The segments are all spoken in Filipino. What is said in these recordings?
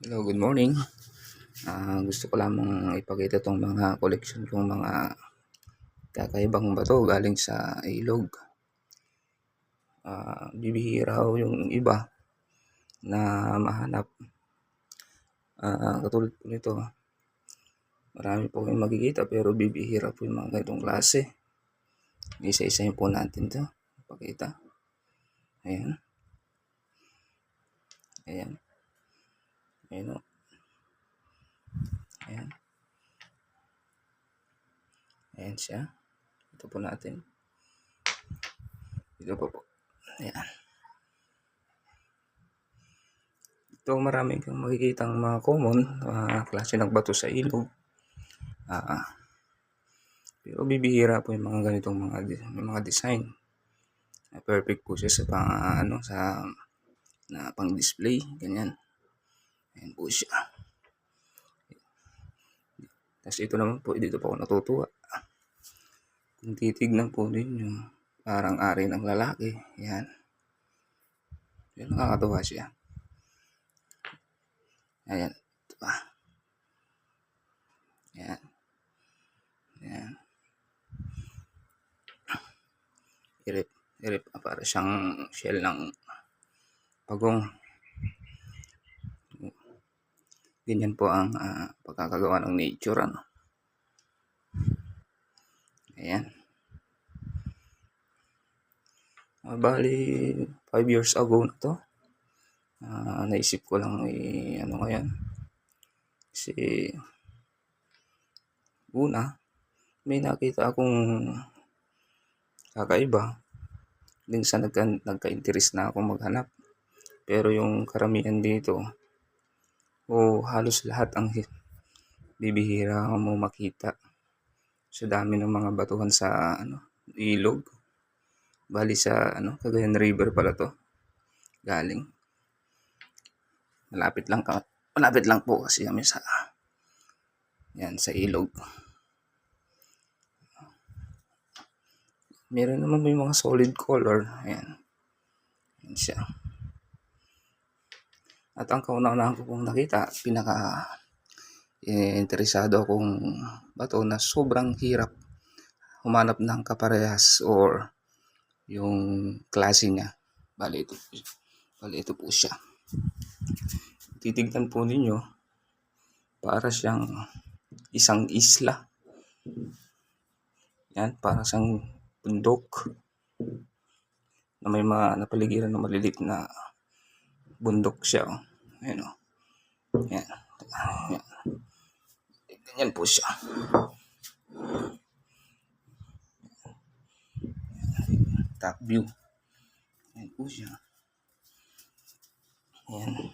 Hello, good morning. Gusto ko lamang ipakita itong mga koleksyon kong mga kakaibang bato galing sa ilog. Bibihira ho yung iba na mahanap. Katulad po nito, marami po kayong makikita pero bibihira po yung mga ganitong klase. Isa-isahin po natin ito. Pakita. Ayan. Ayan. Ayan o. Ayan. Ayan siya. Ito po natin. Ito po po. Ayan. Ito marami kang makikita mga common klase ng bato sa ilog. Pero bibihira po yung mga ganitong mga design. Perfect po siya sa pang-display, ganyan. Ayan po siya. Tapos ito naman po, dito po ako natutuwa. Kung titignan po ninyo, parang ari ng lalaki. Ayan. Yan, nakakatuwa siya. Ayan. Ito pa. Ayan. Ayan. Irip. Para siyang shell ng pagong. Ganyan po ang pagkakagawa ng nature. Ayan. Bali, 5 years ago na to. Naisip ko lang ngayon. Kasi una, may nakita akong kakaiba. Minsan nagka-interest na akong maghanap. Pero yung karamihan dito, halos lahat ang bibihira mo makita. Sa dami ng mga batuhan sa ilog. Bali sa Cagayan River pala to. Galing. Malapit lang po kasi kami sa ilog. Meron naman may mga solid color. Ayan. Ayan siya. At ang kauna-unahan ko pong nakita, interesado akong bato na sobrang hirap humanap ng kaparehas or yung klase niya. Bali ito po siya. Titignan po ninyo, para siyang isang isla. Yan, para siyang bundok na may mga napaligiran ng malilit na bundok siya. Ayan o. Ayan. Ayan. Ganyan po siya. Top view. Ayan po siya. Ayan.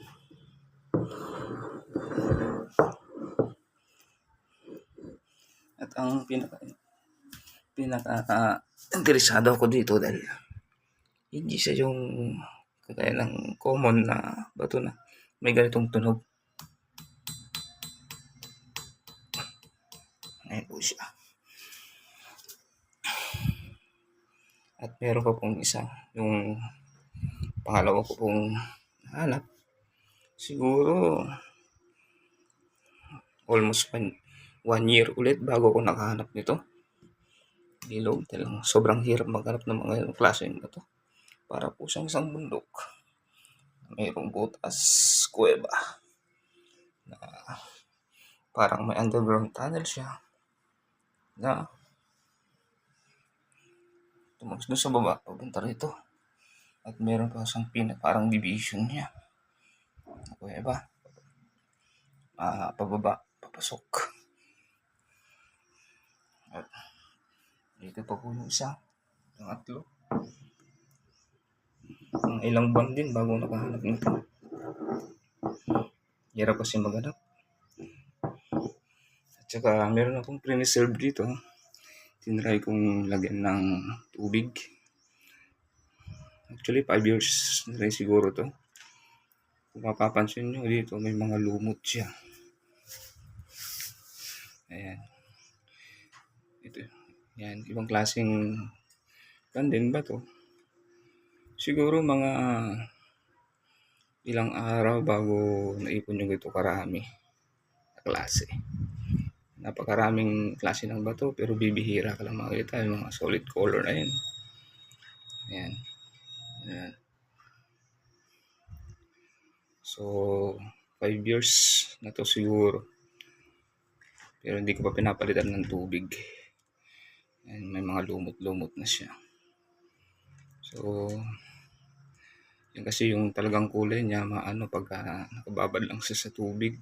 At ang pinaka-interesado ako dito dahil hindi siya yung kagaya ng common na bato na may ganitong tunog. Ayan po siya. At meron pa pong isa, yung pangalawa ko pong hanap. Siguro almost 1 year ulit bago ko nakahanap nito. Ilog, talagang sobrang hirap maghanap ng mga klase ng bato. Para po siyang isang bundok. Mayroong butas, kuweba. Na parang may underground tunnel siya. Na tumagos doon sa baba, papunta rito. At meron pa siyang parang division niya. Kuweba. Pababa, papasok. At dito pa po yung isa. Pangatlo. Ang ilang buwan din bago nakahanap nito. Hirap kasi maghanap. At saka meron akong pre-reserve dito. Tinry kong lagyan ng tubig. Actually 5 years na rin siguro to. Kung mapapansin nyo dito may mga lumot siya. Ayan. Ito. Yan. Ibang klaseng din ba to? Siguro mga ilang araw bago naipon yung ganito karami na klase. Napakaraming klase ng bato pero bibihira ka lang makita yung mga solid color na yun. Ayan. Ayan. So, 5 years na to siguro. Pero hindi ko pa pinapalitan ng tubig. Ayan, may mga lumot-lumot na siya. So, yun kasi yung talagang kulay niya, maano pagka nakababad lang siya sa tubig.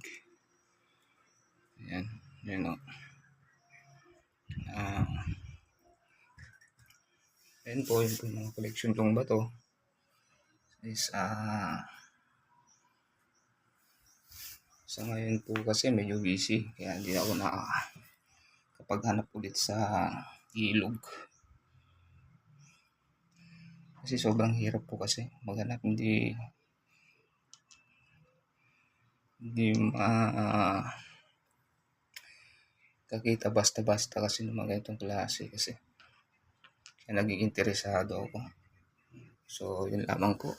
Ayan, yan o. Ayan po, yun po yung mga collection kong bato. Is, sa ngayon po kasi medyo busy, kaya hindi ako nakakapaghanap ulit sa ilog. Kasi sobrang hirap po kasi maghanap, hindi kakita basta-basta kasi ng mga ganitong klase kasi kaya naging interesado ako. So, yun lamang po.